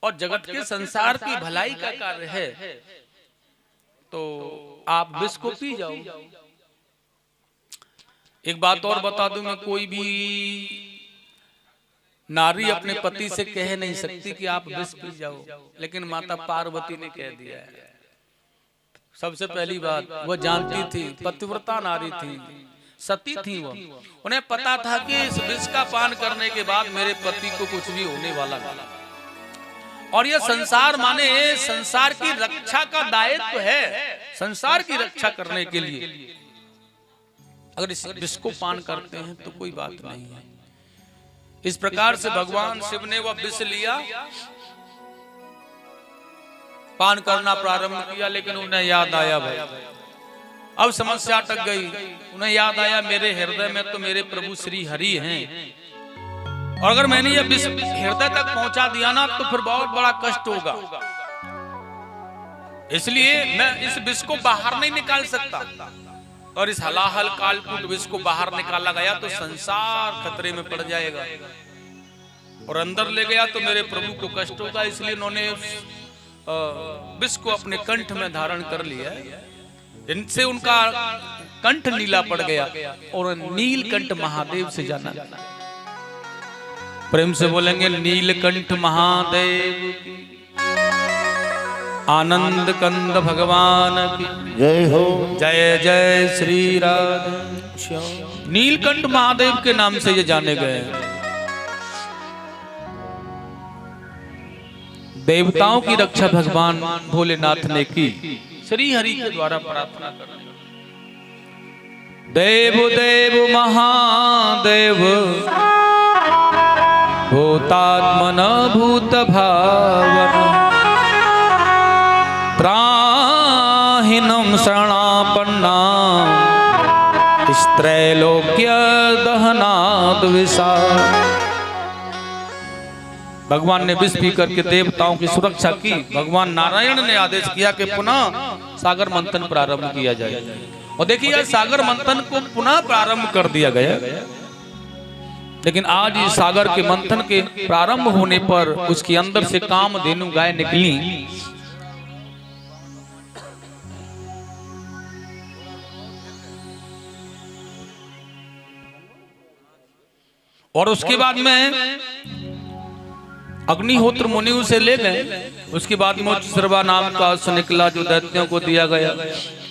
और जगत के संसार की भलाई का कार्य है, तो आप विष को पी जाओ। एक बात और बता दूं, मैं कोई भी नारी अपने पति से कह नहीं सकती कि आप विष पी जाओ, लेकिन माता पार्वती ने कह दिया है। सबसे पहली बात, वो जानती थी, पतिव्रता नारी थी, सती थी वो, उन्हें पता था कि इस विष का पान करने के बाद मेरे पति को कुछ भी होने वाला नहीं। और ये संसार माने संसार की रक्षा का दायित्व है, संसार की रक्षा करने के लिए अगर इस विष को पान करते हैं तो कोई बात नहीं है। इस प्रकार से भगवान शिव ने वह विष लिया, पान करना प्रारंभ किया, लेकिन उन्हें याद आया भाई, अब समस्या अटक गई। उन्हें याद आया मेरे हृदय में तो मेरे प्रभु श्री हरि हैं, और अगर मैंने ये विष हृदय तक पहुंचा दिया ना तो फिर बहुत बड़ा कष्ट होगा, इसलिए मैं इस विष को बाहर नहीं निकाल सकता। और इस हलाहल कालकूट विष को बाहर निकाला गया तो संसार खतरे में पड़ जाएगा, और अंदर ले गया तो मेरे प्रभु को कष्ट होगा। इसलिए उन्होंने विष को अपने कंठ में धारण कर लिया, इनसे उनका कंठ नीला पड़ गया और नीलकंठ महादेव से जाना। प्रेम से बोलेंगे नीलकंठ महादेव, आनंद कंद भगवान की जय हो। जय जय श्री राधे। नीलकंठ महादेव के नाम से ये जाने गए। देवताओं की रक्षा भगवान भोलेनाथ ने की, श्री हरि के द्वारा प्रार्थना करने। देव देव महादेव, भूतात्मन भूत भावन, त्राहिनं शरणापन्ना, त्रैलोक्य दहनाद विषा। भगवान ने विष पी करके देवताओं की सुरक्षा की। भगवान नारायण ने आदेश किया कि पुनः सागर मंथन प्रारंभ किया जाए, और देखिए सागर मंथन को पुनः प्रारंभ कर दिया गया। लेकिन आज इस सागर के मंथन के प्रारंभ होने पर उसके अंदर से कामधेनु गाय निकली, और उसके बाद में अग्निहोत्र मुनि उसे ले गए। उसके बाद में सर्वा नाम का अश्व निकला जो दैत्यों को दिया गया।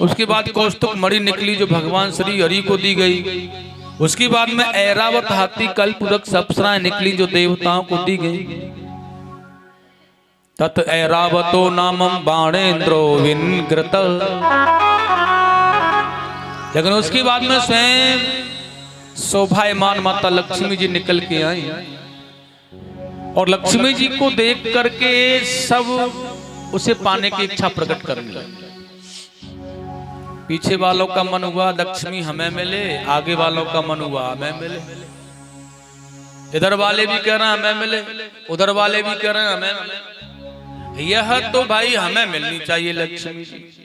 उसके बाद कौस्तुभ मणि निकली जो भगवान श्री हरि को दी गई। उसके बाद में ऐरावत हाथी कल्पवृक्ष अप्सराएं निकली जो देवताओं को दी गई। तत् ऐरावतो नामम बाणेन्द्रो विनग्रत। लेकिन उसके बाद में स्वयं शोभायमान माता लक्ष्मी जी निकल के आई, और लक्ष्मी जी को देख करके सब उसे पाने की इच्छा प्रकट करने लगे। पीछे वालों का मन हुआ लक्ष्मी हमें मिले, आगे वालों का मन हुआ हमें मिले। इधर वाले भी कह रहे हैं हमें मिले, उधर वाले भी कह रहे हैं हमें मिले। यह तो भाई हमें मिलनी चाहिए लक्ष्मी जी।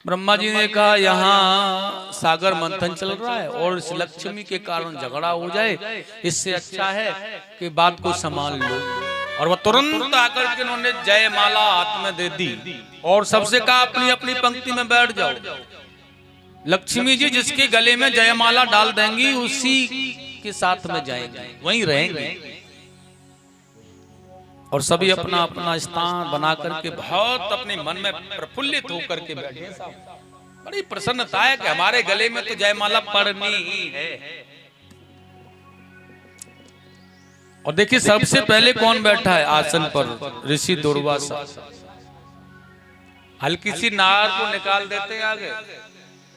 ब्रह्मा जी ने कहा यहाँ सागर मंथन चल रहा है और इस लक्ष्मी के कारण झगड़ा हो जाए, इससे अच्छा है कि बात को संभाल लो। और वह तुरंत आकर के उन्होंने जयमाला हाथ में दे दी और सबसे कहा अपनी अपनी पंक्ति में बैठ जाओ। लक्ष्मी जी जिसके गले में जयमाला डाल देंगी उसी के साथ में जाएंगे, वहीं रहेंगे। और सभी अपना अपना स्थान बना करके बहुत अपने मन में प्रफुल्लित होकर के बैठे। बड़ी प्रसन्नता है कि हमारे गले में तो जयमाला पड़नी ही है। और देखिए सबसे पहले कौन बैठा है आसन पर? ऋषि दुर्वासा। हल्की सी नार को निकाल देते हैं आगे,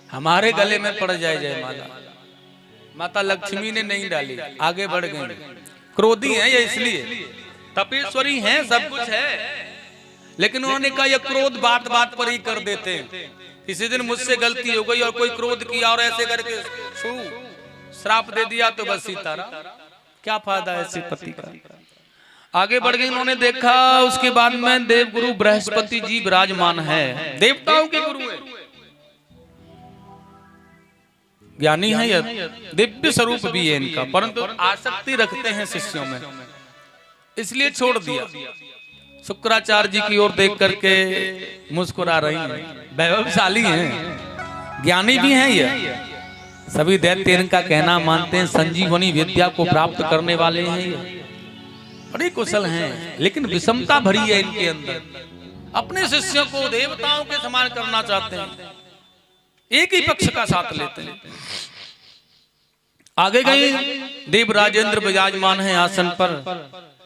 हमारे गले में पड़ जाए जयमाला। माता लक्ष्मी ने नहीं डाली, आगे बढ़ गई। क्रोधी है ये, इसलिए तपेश्वरी हैं, सब कुछ है, लेकिन उन्होंने कहा ये क्रोध बात बात पर ही कर देते हैं। किसी दिन मुझसे गलती हो गई और कोई क्रोध किया और ऐसे करके श्राप दे दिया तो बस सीतारा, क्या फायदा ऐसे पति का। आगे बढ़ गए, उन्होंने देखा उसके बाद में देवगुरु बृहस्पति जी विराजमान है, देवताओं के गुरु है, ज्ञानी है, यह दिव्य स्वरूप भी है इनका, परंतु आसक्ति रखते हैं शिष्यों में, इसलिए छोड़ दिया। शुक्राचार्य जी की ओर देख करके मुस्कुरा रही हैं, वैभवशाली हैं, ज्ञानी भी हैं। ये सभी दैत्य इनका कहना मानते हैं, संजीवनी विद्या को प्राप्त करने वाले हैं, ये बड़े कुशल हैं, लेकिन विषमता भरी है इनके अंदर। अपने शिष्यों को देवताओं के समान करना चाहते हैं, एक ही पक्ष का साथ लेते हैं। आगे गए, देव राजेंद्र विराजमान हैं आसन पर,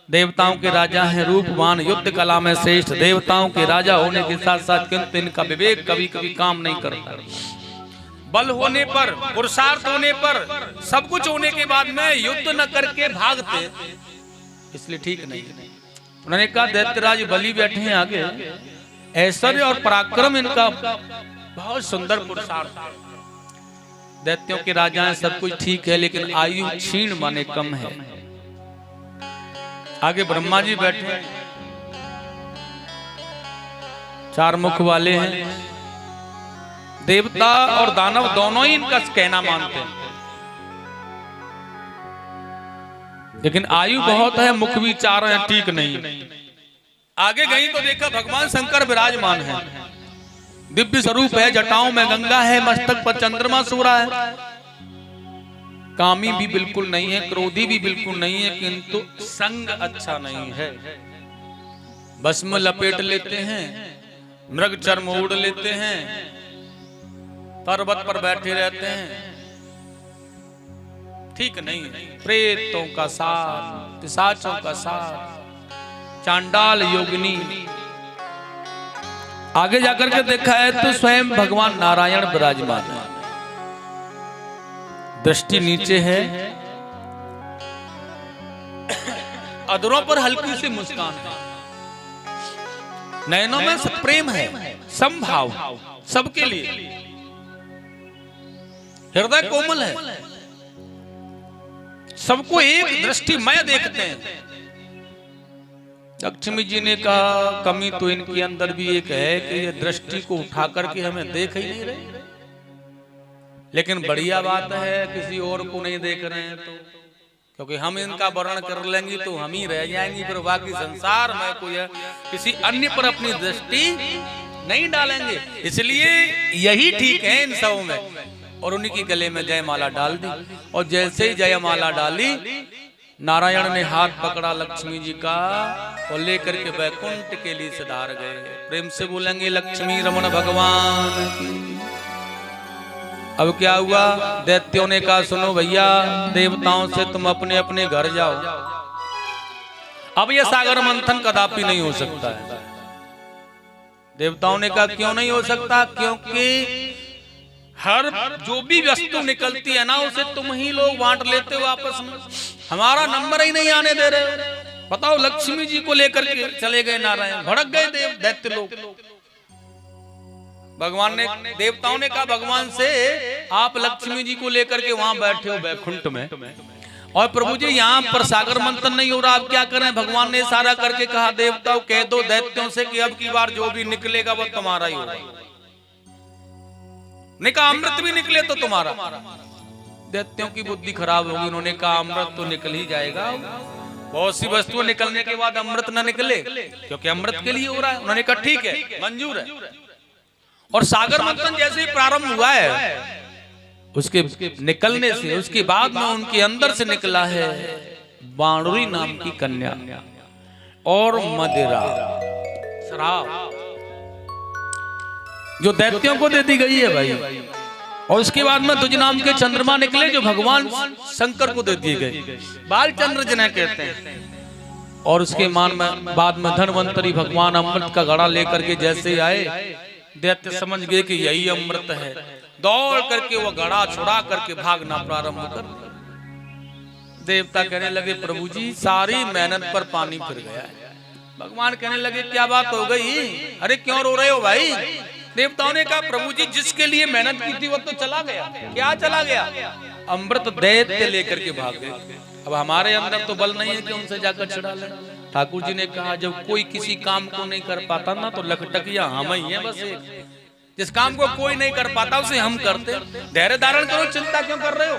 देवताओं के राजा हैं, रूपवान, युद्ध कला में श्रेष्ठ, देवताओं के राजा होने के साथ साथ किंतु इनका विवेक कभी कभी काम नहीं करता। बल होने पर, पुरुषार्थ होने पर, सब कुछ होने के बाद में युद्ध न करके भागते, इसलिए ठीक नहीं। उन्होंने कहा दैत्यराज बलि बैठे हैं आगे, ऐश्वर्य और पराक्रम इनका बहुत सुंदर पुरुषार्थ। दैत्यों के राजा हैं, सब कुछ ठीक है, लेकिन आयु क्षीण माने कम है। आगे ब्रह्मा जी बैठे हैं, चार मुख वाले हैं, देवता और दानव दोनों ही इनका कहना मानते हैं, लेकिन आयु बहुत है, मुख भी चार हैं, ठीक नहीं। आगे गई तो देखा भगवान शंकर विराजमान है, दिव्य स्वरूप है, जटाओं में गंगा है, मस्तक पर चंद्रमा सो रहा है। कामी भी बिल्कुल नहीं है, क्रोधी भी बिल्कुल नहीं है, किंतु संग अच्छा नहीं है। भस्म लपेट लेते हैं, मृग चर्म ओढ़ लेते हैं, पर्वत पर बैठे रहते हैं, ठीक नहीं। प्रेतों का साथ, पिशाचों का साथ, चांडाल योगिनी। आगे जाकर के देखा है तो स्वयं भगवान नारायण विराजमान है, दृष्टि नीचे है, अधरों पर हल्की सी मुस्कान है, नयनों में प्रेम है, समभाव सबके लिए, हृदय कोमल है, सबको एक दृष्टि में देखते हैं। लक्ष्मी जी ने कहा कमी तो इनके अंदर भी एक है कि ये दृष्टि को उठा करके हमें देख ही नहीं रहे, लेकिन बढ़िया बात है किसी और को नहीं देख रहे हैं तो, क्योंकि हम इनका वर्णन कर लेंगे तो हम ही रह जाएंगे, फिर बाकी संसार में कोई किसी अन्य पर अपनी दृष्टि नहीं डालेंगे, इसलिए यही ठीक है इन सब में। और उन्हीं के गले में जयमाला डाल दी, और जैसे ही जयमाला डाली, नारायण ने हाथ पकड़ा लक्ष्मी जी का और लेकर के वैकुंठ के लिए सिधार गए। प्रेम से बोलेंगे लक्ष्मी रमण भगवान की। अब क्या हुआ, दैत्यों ने कहा सुनो भैया, देवताओं से तुम अपने अपने घर जाओ, अब यह सागर मंथन कदापि नहीं हो सकता है। देवताओं ने कहा क्यों नहीं हो सकता, क्योंकि हर जो भी वस्तु निकलती है ना उसे तुम ही लोग बांट लेते हो आपस में, हमारा नंबर ही नहीं आने दे रहे। बताओ, लक्ष्मी जी को लेकर के चले गए नारायण, भड़क गए दैत्य लोग। भगवान ने, देवताओं ने कहा भगवान से आप लक्ष्मी जी को लेकर के वहां बैठे हो वैकुंठ में, और प्रभु जी यहाँ पर सागर मंथन नहीं हो रहा, आप क्या करें। भगवान ने इशारा करके कहा देवताओं कह दो दैत्यों से कि अब की बार जो भी निकलेगा वो तुम्हारा ही होगा, ने कहा अमृत भी निकले तो तुम्हारा। दैत्यों की बुद्धि खराब होगी, उन्होंने कहा अमृत तो निकल ही जाएगा, बहुत सी वस्तुएं निकलने के बाद अमृत न निकले, क्योंकि अमृत के लिए हो रहा है। उन्होंने कहा ठीक है, मंजूर है। और सागर मंथन जैसे ही प्रारंभ हुआ है, उसके निकलने से उसके बाद में उनके अंदर से निकला है बाणुरी नाम की कन्या और मदिरा, शराब, जो दैत्यों को दे दी गई है भाई। और उसके बाद में द्विज नाम के चंद्रमा निकले, जो भगवान शंकर को दे दिए गए, बाल चंद्र जिन्हें कहते हैं। और उसके बाद में धनवंतरी भगवान अमृत का घड़ा लेकर के जैसे आए, दैत्य समझ गए कि यही अमृत है, दौड़ करके वो घड़ा छुड़ा करके भागना प्रारंभ कर। देवता कहने लगे प्रभु जी सारी मेहनत पर पानी फिर गया है। भगवान कहने लगे क्या बात हो गई, अरे क्यों रो रहे हो भाई। देवताओं ने कहा प्रभु जी जिसके लिए मेहनत की थी वो तो चला गया। क्या चला गया, अमृत दैत्य लेकर के भाग गए। अब हमारे अंदर तो बल नहीं है कि उनसे जाकर छुड़ा ले। ठाकुर जी ने कहा जब कोई किसी काम को नहीं कर पाता ना तो लखटकिया हम ही है, बस एक जिस काम को कोई नहीं कर पाता उसे हम करते। धैर्य धारण करो, चिंता क्यों कर रहे हो,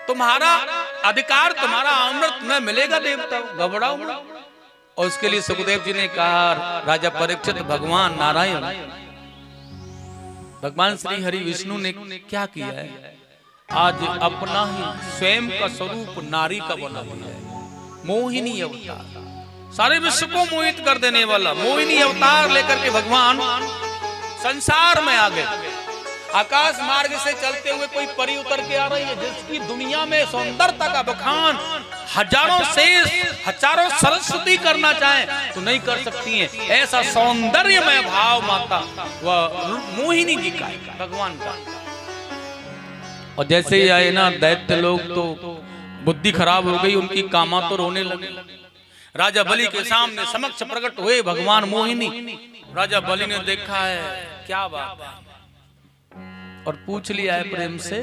तुम्हारा अधिकार तुम्हारा अमृत में मिलेगा देवता, घबराओ मत। और उसके लिए सुखदेव जी ने कहा, राजा परीक्षित, भगवान नारायण, भगवान श्री हरि विष्णु ने क्या किया है, आज अपना ही स्वयं का स्वरूप नारी का बना दिया है। मोहिनी अवतार, सारे विश्व को मोहित कर देने वाला मोहिनी अवतार लेकर के भगवान संसार में आ गए। आकाश मार्ग से चलते हुए कोई परी उतर के आ रही है, जिसकी दुनिया में सौंदर्यता का बखान हजारों शेष, हजारों सरस्वती करना चाहे तो नहीं कर सकती हैं। ऐसा सौंदर्यमय भाव माता वह मोहिनी जी का, भगवान का। और जैसे ही आए ना दैत्य लोग, तो बुद्धि खराब हो गई उनकी, कामा तो रोने लगे। राजा बलि के सामने समक्ष प्रकट हुए भगवान मोहिनी। राजा बलि ने देखा है, क्या बात है, और पूछ लिया है प्रेम से,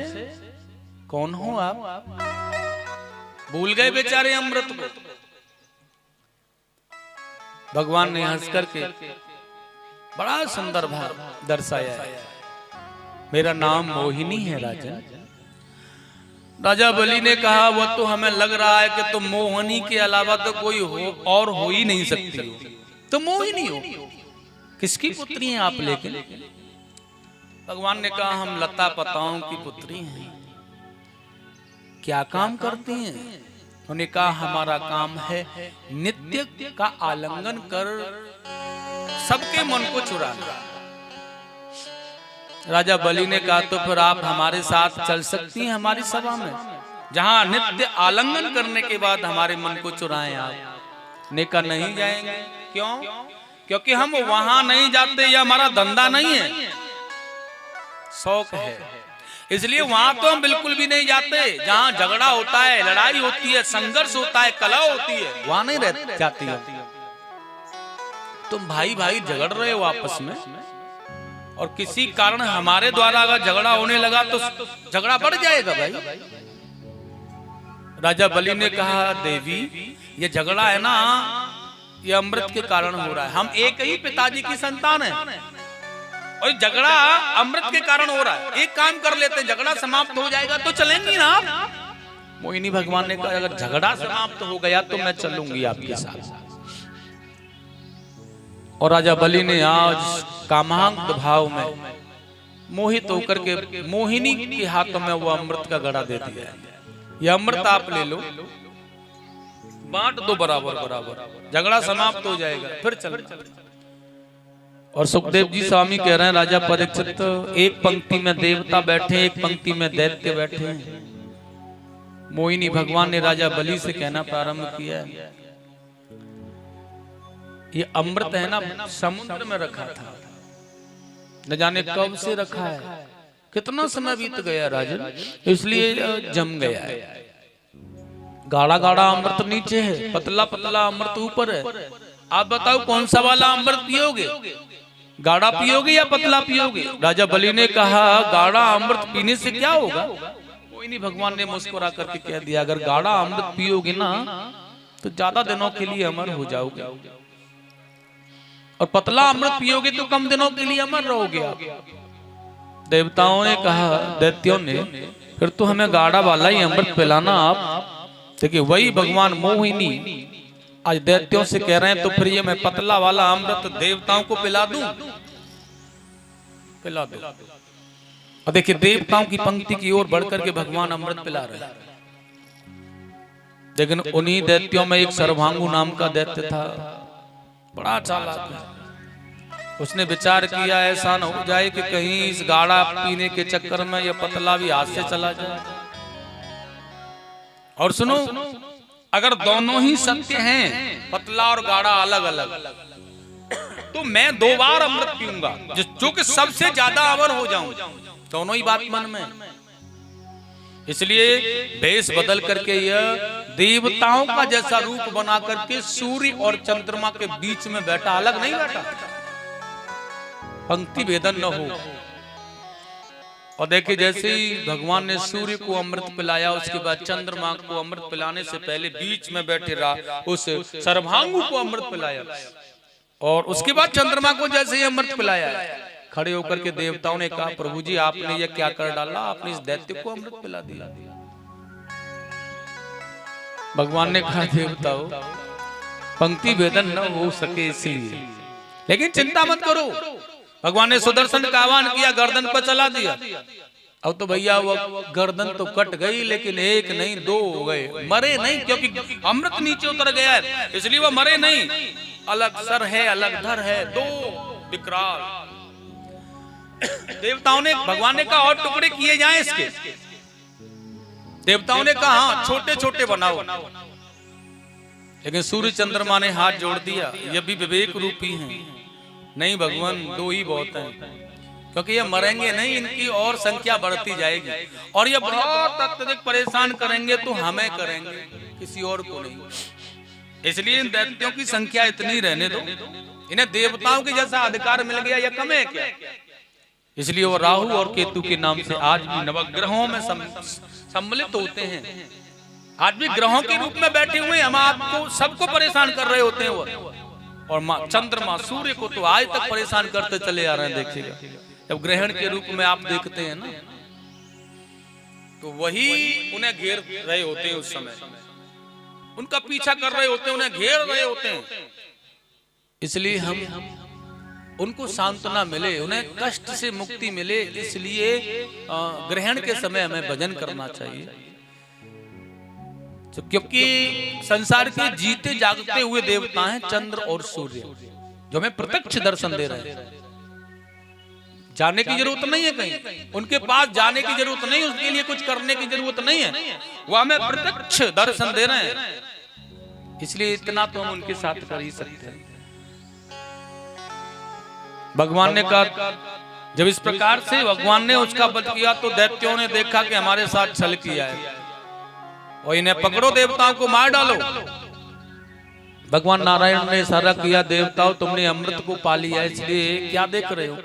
कौन हो आप? भूल गए बेचारे अमृत को। भगवान ने हंस करके बड़ा सुंदर भाव दर्शाया है, मेरा नाम मोहिनी है राजन। राजा बलि ने कहा, वो तो हमें लग रहा है कि तुम मोहिनी के अलावा तो कोई और हो ही नहीं सकती हो, तुम मोहिनी हो। किसकी पुत्री हैं आप? लेकिन भगवान ने कहा, हम लता पताओं की पुत्री हैं। क्या काम करती हैं? उन्होंने कहा, हमारा काम है नित्य का आलिंगन कर सबके मन को चुराना। राजा बलि ने कहा, तो फिर आप हमारे साथ चल सकती हैं हमारी सभा में, जहां नित्य आलिंगन करने के बाद हमारे मन को चुराएं आप। ने कहा, नहीं जाएंगे। क्यों? क्योंकि हम वहां नहीं जाते, या हमारा धंधा नहीं है, शौक है, इसलिए वहां तो हम बिल्कुल भी नहीं जाते। जहां झगड़ा होता है, लड़ाई होती है, संघर्ष होता है, कलह होती है, वहां नहीं रह जाती है। तुम भाई भाई झगड़ रहे हो आपस में, और किसी कारण हमारे द्वारा अगर झगड़ा होने लगा तो झगड़ा बढ़ जाएगा भाई। राजा बलि ने कहा, देवी ये झगड़ा है ना, ये अमृत के कारण हो रहा है। हम एक ही पिताजी की संतान है, और झगड़ा अमृत के कारण हो रहा है। एक काम कर लेते हैं, झगड़ा समाप्त हो जाएगा तो चलेंगी ना आप? मोहिनी भगवान ने कहा, अगर झगड़ा समाप्त हो गया तो मैं चलूंगी आपके साथ। और राजा बलि ने आज कामांत भाव में मोहित होकर के मोहिनी के हाथों में वो अमृत का घड़ा दे दिया। यह अमृत आप ले लो, बांट दो बराबर बराबर, झगड़ा समाप्त हो जाएगा, फिर चल। और सुखदेव जी स्वामी कह रहे हैं, राजा परीक्षित, एक पंक्ति में देवता बैठे, एक पंक्ति में दैत्य बैठे। मोहिनी भगवान ने राजा बलि से कहना प्रारंभ किया, ये अमृत है ना, समुद्र में रखा था, न जाने कब से रखा है, कितना समय बीत गया राजन, इसलिए जम गया है। गाढ़ा गाढ़ा अमृत नीचे है, पतला पतला अमृत ऊपर है। आप बताओ कौन सा वाला अमृत पियोगे? गाढ़ा पियोगे या पतला पियोगे? राजा बलि ने कहा, गाढ़ा अमृत पीने से क्या होगा? कोई नहीं, भगवान ने मुस्कुरा करके कह दिया, अगर गाढ़ा अमृत पियोगे ना तो ज्यादा दिनों के लिए अमर हो जाओगे, और पतला अमृत पियोगे तो कम दिनों के लिए अमर रहोगे आप। देवताओं ने कहा, दैत्यों ने, फिर तो हमें गाढ़ा वाला ही अमृत पिलाना आप। देखिए वही भगवान मोहिनी आज दैत्यों से कह रहे हैं, तो फिर ये मैं पतला वाला अमृत देवताओं को पिला दूं? पिला दो। और देखिए देवताओं की पंक्ति की ओर बढ़कर के भगवान अमृत पिला रहे हैं। लेकिन उन्हीं दैत्यों में एक सर्वांगु नाम का दैत्य था, बड़ा चालाक है। उसने विचार किया, ऐसा न हो जाए कि कहीं इस गाढ़ा पीने के चक्कर में यह पतला भी हाथ से चला जाए। और सुनो, अगर दोनों ही सत्य हैं, पतला और गाढ़ा अलग अलग, तो मैं 2 बार अमृत पीऊंगा, जो कि सबसे ज्यादा अमर हो जाऊं। दोनों ही बात मन में, इसलिए भेष बदल करके यह देवताओं का जैसा रूप बना करके सूर्य और चंद्रमा के बीच में बैठा, अलग नहीं बैठा, पंक्ति भेदन न हो। और देखिए जैसे ही भगवान ने सूर्य को अमृत पिलाया, उसके बाद चंद्रमा को अमृत पिलाने से पहले बीच में बैठे रहा उस सर्वांगु को अमृत पिलाया, और उसके बाद चंद्रमा को जैसे ही अमृत पिलाया, खड़े होकर के देवताओं ने कहा, प्रभु जी आपने ये क्या कर डाला, आपने इस दैत्य को अमृत पिला दिया। भगवान ने कहा, देवताओं पंक्ति भेदन न हो सके इसलिए। लेकिन चिंता मत करो, भगवान ने सुदर्शन का आह्वान किया, गर्दन पर चला दिया। अब तो भैया वो गर्दन तो कट गई, लेकिन एक नहीं दो हो गए, मरे नहीं, क्योंकि अमृत नीचे उतर गया है, इसलिए वो मरे नहीं। अलग सर है, अलग धर है, दो विकराल। देवताओं ने, भगवान ने कहा और टुकड़े किए जाएं इसके। देवताओं ने कहा छोटे छोटे बनाओ, लेकिन सूर्य चंद्रमा ने हाथ जोड़ दिया, ये भी विवेक रूपी हैं। नहीं भगवान, दो ही बहुत हैं, क्योंकि ये मरेंगे नहीं, इनकी और संख्या बढ़ती जाएगी, और ये बहुत अत्यधिक परेशान करेंगे तो हमें करेंगे, किसी और को नहीं। इसलिए इन दैत्यों की संख्या इतनी रहने दो, इन्हें देवताओं के जैसा अधिकार मिल गया, या कम है क्या? इसलिए वो राहु और केतु के नाम से आज भी नवग्रहों में सम्मिलित होते हैं। आज भी ग्रहों के रूप में बैठे हुए हम आपको सबको परेशान कर रहे होते हैं वो, और चंद्रमा सूर्य को तो आज तक परेशान करते चले आ रहे हैं। देखिएगा, जब ग्रहण के रूप में आप देखते हैं ना, तो वही उन्हें घेर रहे होते हैं, उस समय उनका पीछा कर रहे होते हैं, उन्हें घेर रहे होते हैं। इसलिए हम उनको सांत्वना मिले, उन्हें कष्ट से मुक्ति मिले, इसलिए ग्रहण के समय हमें भजन करना चाहिए। तो क्योंकि संसार के जीते जागते हुए देवता हैं चंद्र और सूर्य, जो हमें प्रत्यक्ष दर्शन दे रहे हैं। जाने की जरूरत नहीं है कहीं, उनके पास जाने की जरूरत नहीं, उसके लिए कुछ करने की जरूरत नहीं है, वो हमें प्रत्यक्ष दर्शन दे रहे हैं। इसलिए इतना तो हम उनके साथ कर ही सकते हैं। भगवान ने कहा, जब इस प्रकार से भगवान ने उसका वध किया, तो दैत्यों ने देखा कि हमारे साथ छल किया है, और इन्हें पकड़ो, देवताओं को मार डालो। भगवान नारायण ने इशारा किया, देवताओं तुमने अमृत को पा लिया, इसलिए क्या देख रहे हो,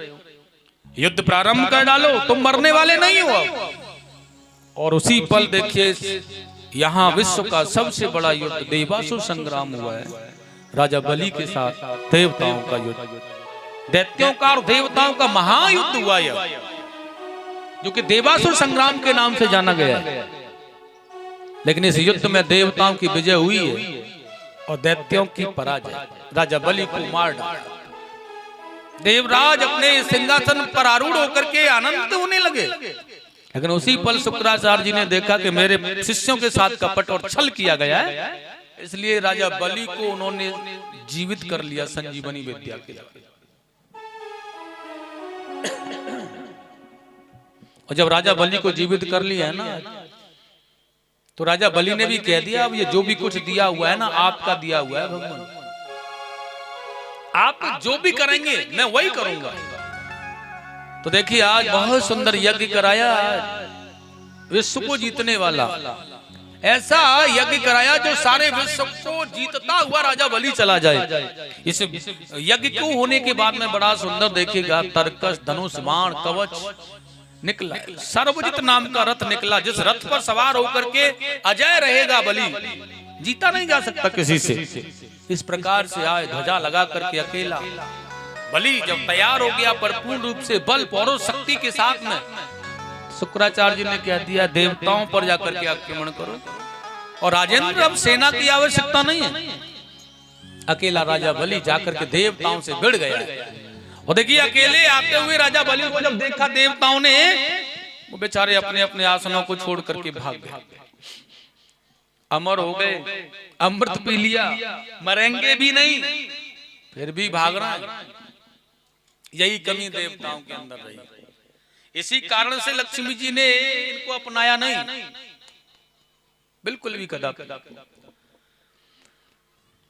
युद्ध प्रारंभ कर डालो, तुम मरने वाले नहीं हो। और उसी पल देखिए, यहाँ विश्व का सबसे बड़ा युद्ध देवासुर संग्राम हुआ है, राजा बलि के साथ देवताओं का युद्ध, दैत्यों का और देवताओं का महायुद्ध हुआ है, जो कि देवासुर संग्राम के नाम से जाना गया है। लेकिन इस युद्ध में देवताओं की विजय हुई है और दैत्यों की पराजय। राजा बलि को मार डाला, देवराज अपने सिंहासन पर आरूढ़ होकर के आनंदित होने लगे। लेकिन उसी पल शुक्राचार्य जी ने देखा कि मेरे शिष्यों के साथ कपट और छल किया गया है, इसलिए राजा बलि को उन्होंने जीवित कर लिया संजीवनी विद्या के द्वारा। और जब राजा बलि को जीवित कर लिया है ना, तो राजा बलि ने भी कह दिया, अब ये जो भी कुछ दिया हुआ है ना, आपका दिया हुआ है भगवान, आप जो भी करेंगे मैं वही करूंगा। तो देखिए, आज बहुत सुंदर यज्ञ कराया, विश्व को जीतने वाला ऐसा यज्ञ कराया जो सारे विश्व को जीतता हुआ राजा बलि चला जाए। इस यज्ञ को होने के बाद में बड़ा सुंदर देखिएगा, तर्कस, धनुष, बाण, कवच निकला, सर्वजित नाम का रथ निकला, जिस रथ पर सवार होकर के अजय रहेगा बलि, जीता नहीं जा सकता किसी से। इस प्रकार से आए ध्वजा लगा करके अकेला बलि जब तैयार हो गया परिपूर्ण रूप से बल पौरुष शक्ति के साथ में, शुक्राचार्य जी ने कह दिया, देवताओं पर जाकर के आक्रमण करो। और राजेंद्र, अब सेना की आवश्यकता नहीं है, अकेला राजा बलि जाकर के देवताओं से भिड़ गया। और देखिए, अकेले आते हुए राजा बलि को जब देखा देवताओं ने, वो बेचारे अपने अपने आसनों को छोड़ करके भाग गए, अमर हो गए, अमृत पी लिया, मरेंगे भी नहीं, फिर भी भाग रहा है। यही कमी देवताओं के अंदर रही, इसी कारण से लक्ष्मी जी ने इनको अपनाया नहीं, बिल्कुल भी कदापि।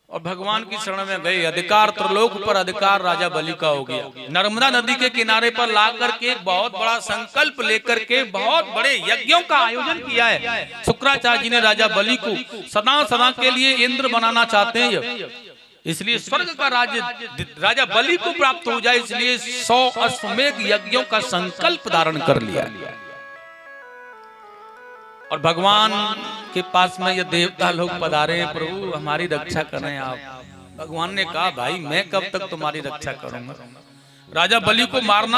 और भगवान की शरण में गए, अधिकार त्रिलोक पर अधिकार राजा बलि का हो गया। नर्मदा नदी के किनारे पर ला करके बहुत बड़ा संकल्प लेकर के बहुत बड़े यज्ञों का आयोजन किया है। शुक्राचार्य जी ने राजा बलि को सदा सदा के लिए इंद्र बनाना चाहते हैं, इसलिए स्वर्ग का राज्य राजा बलि को प्राप्त हो जाए, इसलिए 100 अश्वमेध यज्ञों का संकल्प धारण कर लिया। और भगवान के पास में ये देवता लोग पधारे हैं, प्रभु हमारी रक्षा करें आप। भगवान ने कहा, भाई मैं कब तक तुम्हारी रक्षा करूंगा, राजा बलि को मारना